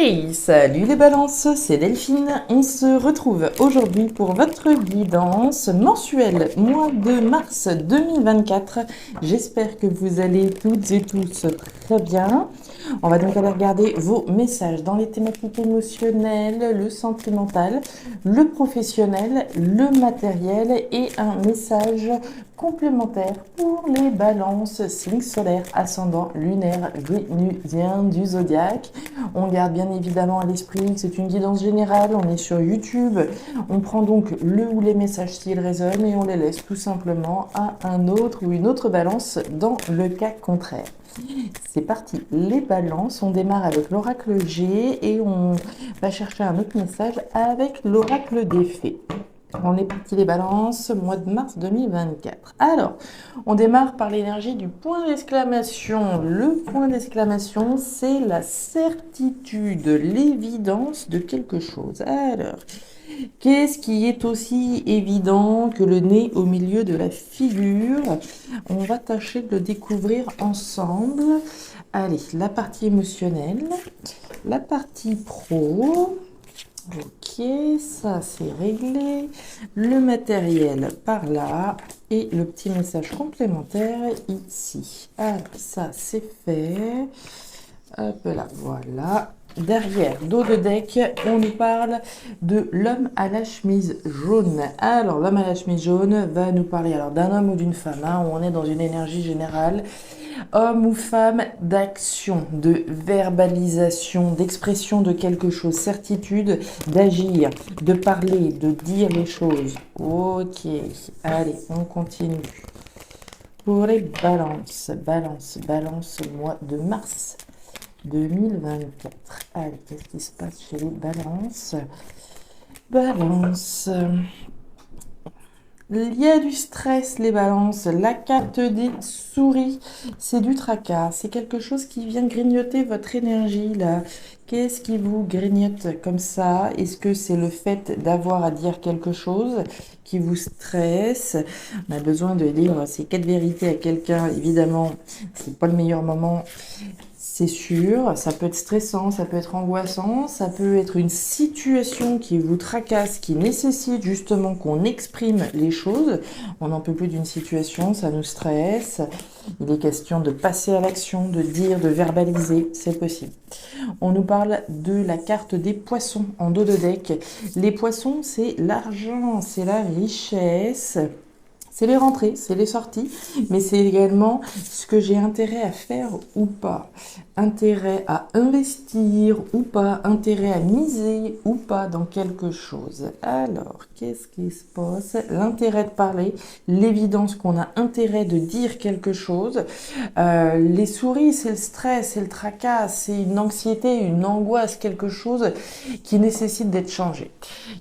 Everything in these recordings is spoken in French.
Hey, salut les balances, c'est Delphine. On se retrouve aujourd'hui pour votre guidance mensuelle mois de mars 2024. J'espère que vous allez toutes et tous très bien. On va donc aller regarder vos messages dans les thématiques émotionnelles, le sentimental, le professionnel, le matériel et un message complémentaire pour les balances, signe solaire, ascendant, lunaire, vénusien du zodiaque. On garde bien évidemment à l'esprit que c'est une guidance générale, on est sur YouTube, on prend donc le ou les messages s'ils résonnent et on les laisse tout simplement à un autre ou une autre balance dans le cas contraire. C'est parti, les balances, on démarre avec l'oracle G et on va chercher un autre message avec l'oracle des fées. On est parti les balances, mois de mars 2024. Alors, on démarre par l'énergie du point d'exclamation. Le point d'exclamation, c'est la certitude, l'évidence de quelque chose. Alors, qu'est-ce qui est aussi évident que le nez au milieu de la figure? On va tâcher de le découvrir ensemble. Allez, la partie émotionnelle, la partie pro. Ok, ça c'est réglé. Le matériel par là et le petit message complémentaire ici. Alors ça c'est fait. Hop là, voilà. Derrière, dos de deck, on nous parle de l'homme à la chemise jaune. Alors, l'homme à la chemise jaune va nous parler alors d'un homme ou d'une femme, hein, où on est dans une énergie générale. Homme ou femme d'action, de verbalisation, d'expression de quelque chose, certitude d'agir, de parler, de dire les choses. Ok, allez, on continue. Pour les balances, mois de mars 2024. Allez, qu'est-ce qui se passe chez les balances? Balance. Il y a du stress, les balances. La carte des souris, c'est du tracas. C'est quelque chose qui vient grignoter votre énergie, là. Qu'est-ce qui vous grignote comme ça? Est-ce que c'est le fait d'avoir à dire quelque chose qui vous stresse? On a besoin de lire ces 4 vérités à quelqu'un. Évidemment, c'est pas le meilleur moment. C'est sûr, ça peut être stressant, ça peut être angoissant, ça peut être une situation qui vous tracasse, qui nécessite justement qu'on exprime les choses. On n'en peut plus d'une situation, ça nous stresse. Il est question de passer à l'action, de dire, de verbaliser, c'est possible. On nous parle de la carte des poissons en dos de deck. Les poissons, c'est l'argent, c'est la richesse. C'est les rentrées, c'est les sorties, mais c'est également ce que j'ai intérêt à faire ou pas. Intérêt à investir ou pas, intérêt à miser ou pas dans quelque chose. Alors, qu'est-ce qui se passe? L'intérêt de parler, l'évidence qu'on a intérêt de dire quelque chose. Les souris, c'est le stress, c'est le tracas, c'est une anxiété, une angoisse, quelque chose qui nécessite d'être changé.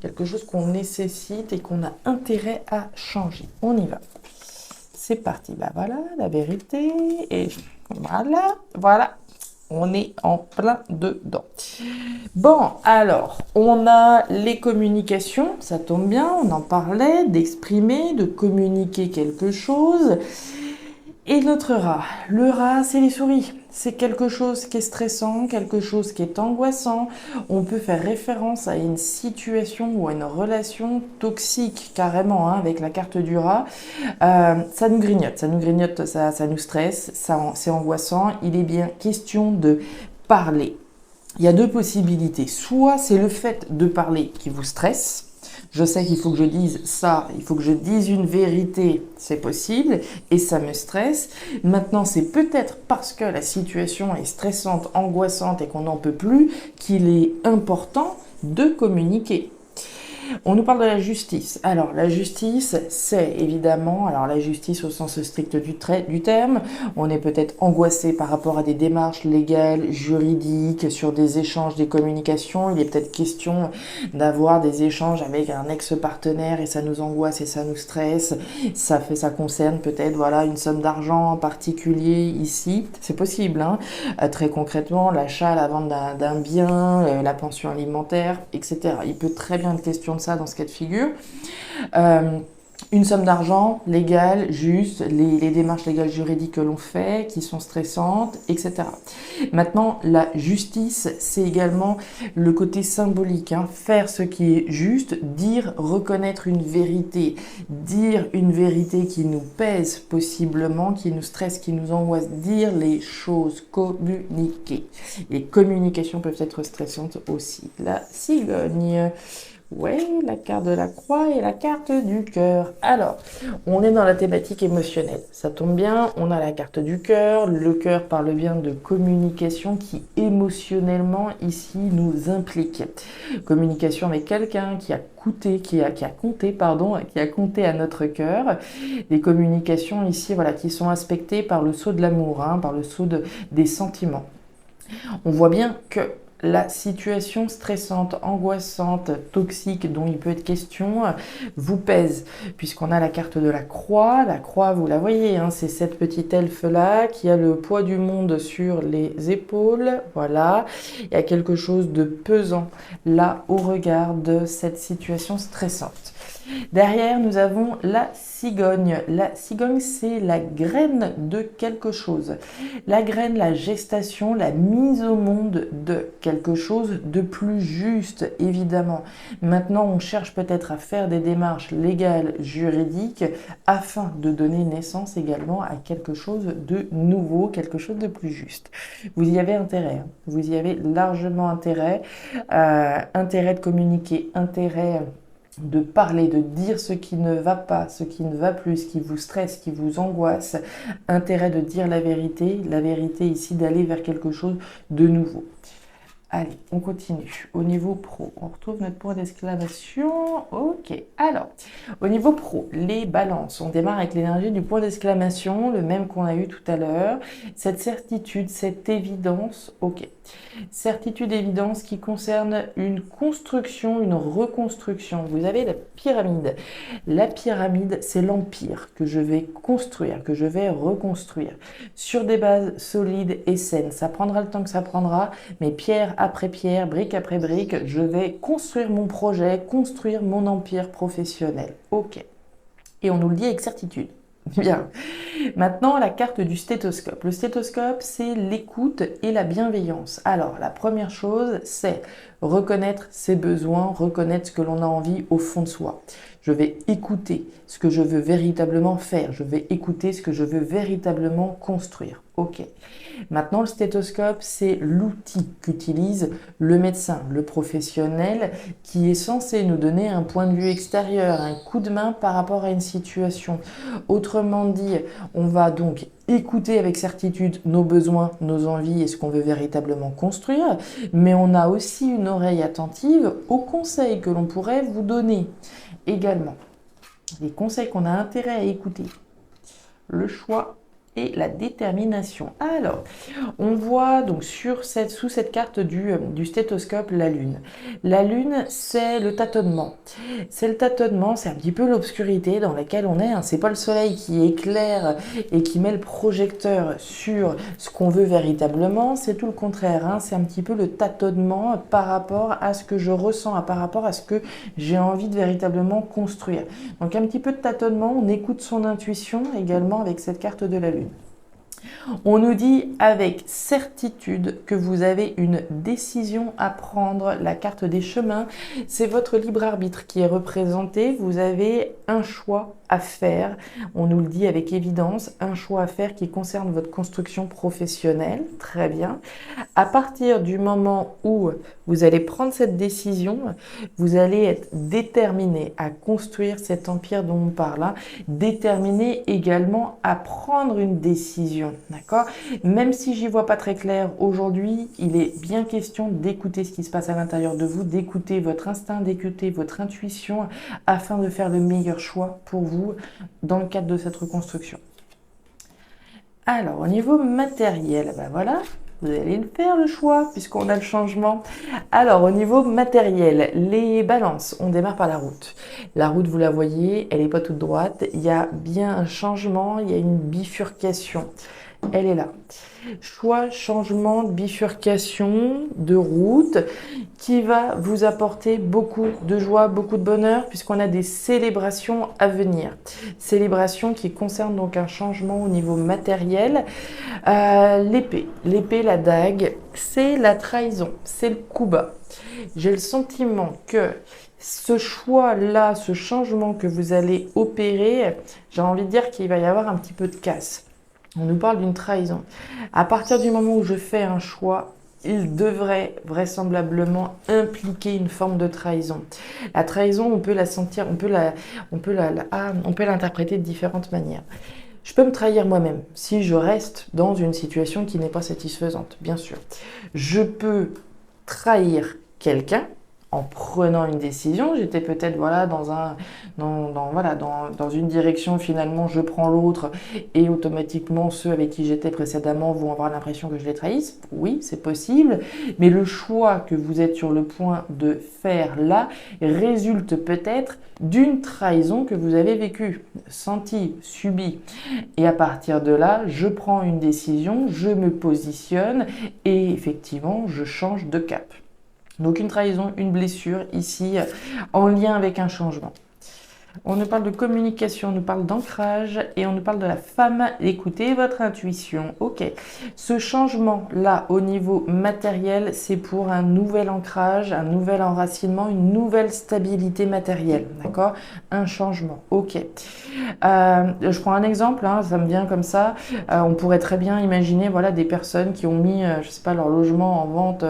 Quelque chose qu'on nécessite et qu'on a intérêt à changer. On y va. C'est parti. Bah voilà, la vérité. Et voilà. On est en plein dedans. Bon, alors, on a les communications, ça tombe bien, on en parlait, d'exprimer, de communiquer quelque chose. Et notre rat. Le rat, c'est les souris. C'est quelque chose qui est stressant, quelque chose qui est angoissant. On peut faire référence à une situation ou à une relation toxique, carrément, hein, avec la carte du rat. Ça nous grignote, ça nous stresse, c'est angoissant. Il est bien question de parler. Il y a deux possibilités. Soit c'est le fait de parler qui vous stresse. Je sais qu'il faut que je dise ça, il faut que je dise une vérité, c'est possible, et ça me stresse. Maintenant, c'est peut-être parce que la situation est stressante, angoissante et qu'on n'en peut plus, qu'il est important de communiquer. On nous parle de la justice. Alors, la justice, c'est évidemment, alors la justice au sens strict du terme, on est peut-être angoissé par rapport à des démarches légales, juridiques, sur des échanges, des communications. Il est peut-être question d'avoir des échanges avec un ex-partenaire et ça nous angoisse et ça nous stresse. Ça concerne peut-être, voilà, une somme d'argent en particulier ici. C'est possible, hein. Très concrètement, l'achat, la vente d'un bien, la pension alimentaire, etc. Il peut très bien être question de ça dans ce cas de figure. une somme d'argent légale, juste, les démarches légales juridiques que l'on fait, qui sont stressantes, etc. Maintenant, la justice, c'est également le côté symbolique, hein. Faire ce qui est juste, dire, reconnaître une vérité, dire une vérité qui nous pèse possiblement, qui nous stresse, qui nous angoisse, dire les choses, communiquer. Les communications peuvent être stressantes aussi. La cigogne. Ouais, la carte de la croix et la carte du cœur. Alors, on est dans la thématique émotionnelle. Ça tombe bien, on a la carte du cœur. Le cœur parle bien de communication qui émotionnellement ici nous implique. Communication avec quelqu'un qui a compté à notre cœur. Des communications ici, voilà, qui sont aspectées par le sceau de l'amour, hein, par le sceau des sentiments. On voit bien que la situation stressante, angoissante, toxique dont il peut être question vous pèse, puisqu'on a la carte de la croix. La croix, vous la voyez, hein, c'est cette petite elfe-là qui a le poids du monde sur les épaules. Voilà, il y a quelque chose de pesant là au regard de cette situation stressante. Derrière, nous avons la cigogne. La cigogne, c'est la graine de quelque chose. La graine, la gestation, la mise au monde de quelque chose de plus juste, évidemment. Maintenant, on cherche peut-être à faire des démarches légales, juridiques, afin de donner naissance également à quelque chose de nouveau, quelque chose de plus juste. Vous y avez intérêt, hein. Vous y avez largement intérêt. Intérêt de communiquer, intérêt de parler, de dire ce qui ne va pas, ce qui ne va plus, ce qui vous stresse, ce qui vous angoisse. Intérêt de dire la vérité ici d'aller vers quelque chose de nouveau. Allez, on continue. Au niveau pro, on retrouve notre point d'exclamation. Ok, alors, au niveau pro, les balances. On démarre avec l'énergie du point d'exclamation, le même qu'on a eu tout à l'heure. Cette certitude, cette évidence, ok. Certitude, évidence qui concerne une construction, une reconstruction. Vous avez la pyramide. La pyramide, c'est l'empire que je vais construire, que je vais reconstruire sur des bases solides et saines. Ça prendra le temps que ça prendra, mais pierre après pierre, brique après brique, je vais construire mon projet, construire mon empire professionnel. Ok. Et on nous le dit avec certitude. Bien. Maintenant, la carte du stéthoscope. Le stéthoscope, c'est l'écoute et la bienveillance. Alors, la première chose, c'est reconnaître ses besoins, reconnaître ce que l'on a envie au fond de soi. Je vais écouter ce que je veux véritablement faire. Je vais écouter ce que je veux véritablement construire. Ok. Maintenant, le stéthoscope, c'est l'outil qu'utilise le médecin, le professionnel, qui est censé nous donner un point de vue extérieur, un coup de main par rapport à une situation. Autrement dit, on va donc écouter avec certitude nos besoins, nos envies et ce qu'on veut véritablement construire, mais on a aussi une oreille attentive aux conseils que l'on pourrait vous donner également. Les conseils qu'on a intérêt à écouter. Le choix et la détermination. Alors, on voit donc sous cette carte du stéthoscope la Lune. La Lune, c'est le tâtonnement. C'est le tâtonnement, c'est un petit peu l'obscurité dans laquelle on est, hein. C'est pas le soleil qui éclaire et qui met le projecteur sur ce qu'on veut véritablement, c'est tout le contraire, hein. C'est un petit peu le tâtonnement par rapport à ce que je ressens, par rapport à ce que j'ai envie de véritablement construire. Donc un petit peu de tâtonnement, on écoute son intuition également avec cette carte de la Lune. On nous dit avec certitude que vous avez une décision à prendre. La carte des chemins, c'est votre libre arbitre qui est représenté. Vous avez un choix à faire. On nous le dit avec évidence, un choix à faire qui concerne votre construction professionnelle. Très bien. À partir du moment où vous allez prendre cette décision, vous allez être déterminé à construire cet empire dont on parle, hein. Déterminé également à prendre une décision. D'accord? Même si j'y vois pas très clair aujourd'hui, il est bien question d'écouter ce qui se passe à l'intérieur de vous, d'écouter votre instinct, d'écouter votre intuition afin de faire le meilleur choix pour vous dans le cadre de cette reconstruction. Alors, au niveau matériel, ben voilà, vous allez le faire le choix puisqu'on a le changement. Alors, au niveau matériel, les balances, on démarre par la route. La route, vous la voyez, elle n'est pas toute droite. Il y a bien un changement, il y a une bifurcation. Elle est là. Choix, changement, bifurcation de route qui va vous apporter beaucoup de joie, beaucoup de bonheur puisqu'on a des célébrations à venir. Célébrations qui concernent donc un changement au niveau matériel. L'épée, la dague, c'est la trahison, c'est le coup bas. J'ai le sentiment que ce choix-là, ce changement que vous allez opérer, j'ai envie de dire qu'il va y avoir un petit peu de casse. On nous parle d'une trahison. À partir du moment où je fais un choix, il devrait vraisemblablement impliquer une forme de trahison. La trahison, on peut la sentir, on peut l'interpréter de différentes manières. Je peux me trahir moi-même si je reste dans une situation qui n'est pas satisfaisante, bien sûr. Je peux trahir quelqu'un en prenant une décision. J'étais peut-être dans une direction, finalement je prends l'autre et automatiquement ceux avec qui j'étais précédemment vont avoir l'impression que je les trahisse. Oui, c'est possible, mais le choix que vous êtes sur le point de faire là résulte peut-être d'une trahison que vous avez vécue, sentie, subie. Et à partir de là, je prends une décision, je me positionne et effectivement, je change de cap. Donc une trahison, une blessure ici en lien avec un changement. On nous parle de communication, on nous parle d'ancrage et on nous parle de la femme. Écoutez votre intuition. Ok. Ce changement-là au niveau matériel, c'est pour un nouvel ancrage, un nouvel enracinement, une nouvelle stabilité matérielle. D'accord? Un changement. Ok. Je prends un exemple, hein, ça me vient comme ça. On pourrait très bien imaginer voilà, des personnes qui ont mis, je sais pas, leur logement en vente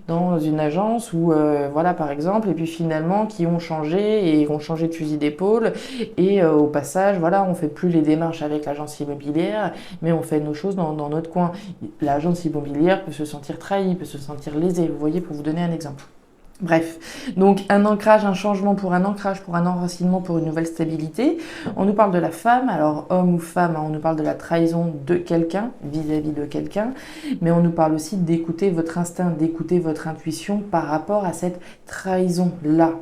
dans une agence ou voilà par exemple, et puis finalement qui ont changé et ont changé de fusil d'épaule. Et au passage, voilà, on fait plus les démarches avec l'agence immobilière, mais on fait nos choses dans notre coin. L'agence immobilière peut se sentir trahie, peut se sentir lésée, vous voyez, pour vous donner un exemple. Bref, donc un ancrage, un changement pour un ancrage, pour un enracinement, pour une nouvelle stabilité. On nous parle de la femme, alors homme ou femme, on nous parle de la trahison de quelqu'un, vis-à-vis de quelqu'un, mais on nous parle aussi d'écouter votre instinct, d'écouter votre intuition par rapport à cette trahison-là.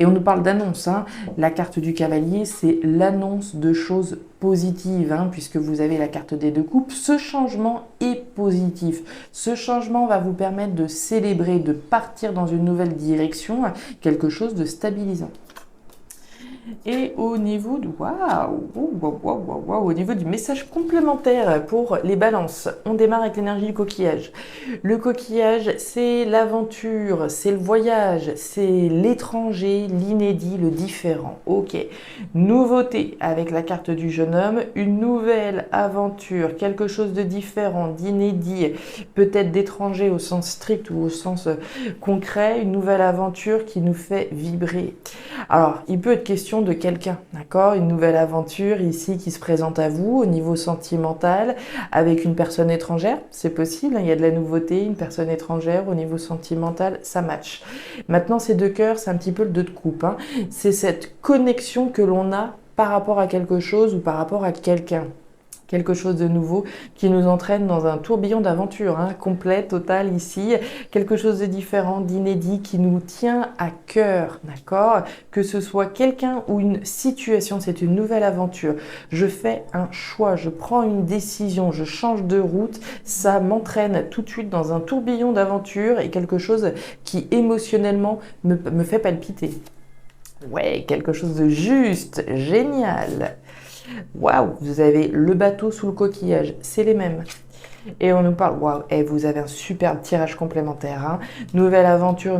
Et on nous parle d'annonce, hein. La carte du cavalier, c'est l'annonce de choses positives, hein, puisque vous avez la carte des deux coupes. Ce changement est positif. Ce changement va vous permettre de célébrer, de partir dans une nouvelle direction, quelque chose de stabilisant. Et au niveau du au niveau du message complémentaire pour les balances, on démarre avec l'énergie du coquillage. Le coquillage, c'est l'aventure, c'est le voyage, c'est l'étranger, l'inédit, le différent. Ok. Nouveauté avec la carte du jeune homme, une nouvelle aventure, quelque chose de différent, d'inédit, peut-être d'étranger au sens strict ou au sens concret, une nouvelle aventure qui nous fait vibrer. Alors, il peut être question de quelqu'un, d'accord? Une nouvelle aventure ici qui se présente à vous au niveau sentimental avec une personne étrangère, c'est possible, hein, il y a de la nouveauté, une personne étrangère au niveau sentimental, ça match. Maintenant, ces deux cœurs, c'est un petit peu le deux de coupe, hein. C'est cette connexion que l'on a par rapport à quelque chose ou par rapport à quelqu'un. Quelque chose de nouveau qui nous entraîne dans un tourbillon d'aventure, hein, complet, total ici, quelque chose de différent, d'inédit qui nous tient à cœur, d'accord? Que ce soit quelqu'un ou une situation, c'est une nouvelle aventure. Je fais un choix, je prends une décision, je change de route, ça m'entraîne tout de suite dans un tourbillon d'aventure et quelque chose qui émotionnellement me fait palpiter. Ouais, quelque chose de juste, génial. Waouh, vous avez le bateau sous le coquillage, c'est les mêmes. Et on nous parle, waouh, et vous avez un superbe tirage complémentaire, hein. Nouvelle aventure,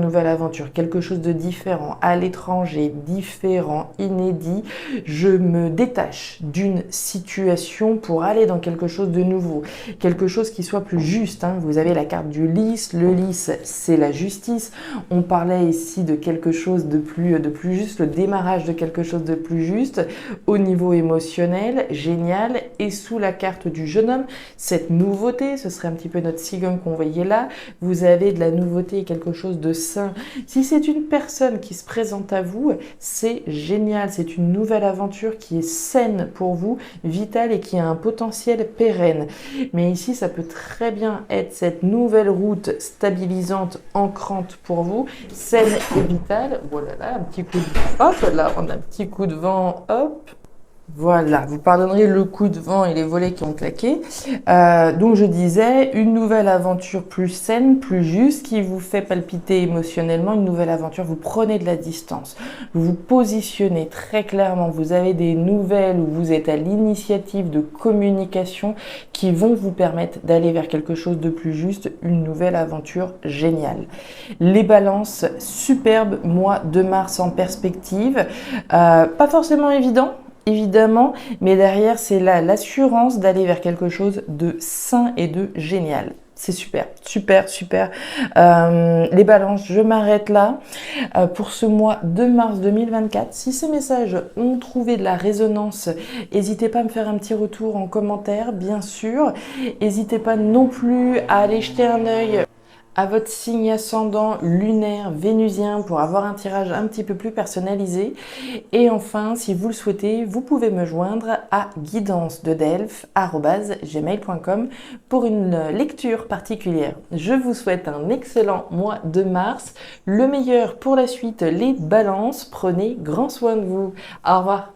quelque chose de différent, à l'étranger, différent, inédit. Je me détache d'une situation pour aller dans quelque chose de nouveau, quelque chose qui soit plus juste, hein. Vous avez la carte du lys, le lys, c'est la justice. On parlait ici de quelque chose de plus juste, le démarrage de quelque chose de plus juste au niveau émotionnel, génial. Et sous la carte du jeune homme, cette nouveauté, ce serait un petit peu notre cigone qu'on voyait là, vous avez de la nouveauté, quelque chose de sain. Si c'est une personne qui se présente à vous, c'est génial, c'est une nouvelle aventure qui est saine pour vous, vitale et qui a un potentiel pérenne. Mais ici, ça peut très bien être cette nouvelle route stabilisante, ancrante pour vous, saine et vitale. Voilà, un petit coup de... Hop là, on a un petit coup de vent, hop. Voilà, vous pardonnerez le coup de vent et les volets qui ont claqué. Donc je disais, une nouvelle aventure plus saine, plus juste, qui vous fait palpiter émotionnellement, une nouvelle aventure, vous prenez de la distance, vous vous positionnez très clairement, vous avez des nouvelles où vous êtes à l'initiative de communication qui vont vous permettre d'aller vers quelque chose de plus juste, une nouvelle aventure géniale. Les balances, superbe mois de mars en perspective, pas forcément évident, évidemment, mais derrière, c'est là l'assurance d'aller vers quelque chose de sain et de génial. C'est super, super, super. Les balances, je m'arrête là pour ce mois de mars 2024. Si ces messages ont trouvé de la résonance, n'hésitez pas à me faire un petit retour en commentaire, bien sûr. N'hésitez pas non plus à aller jeter un œil à votre signe ascendant lunaire vénusien pour avoir un tirage un petit peu plus personnalisé. Et enfin, si vous le souhaitez, vous pouvez me joindre à guidance-de-delphes@gmail.com pour une lecture particulière. Je vous souhaite un excellent mois de mars. Le meilleur pour la suite, les balances. Prenez grand soin de vous. Au revoir.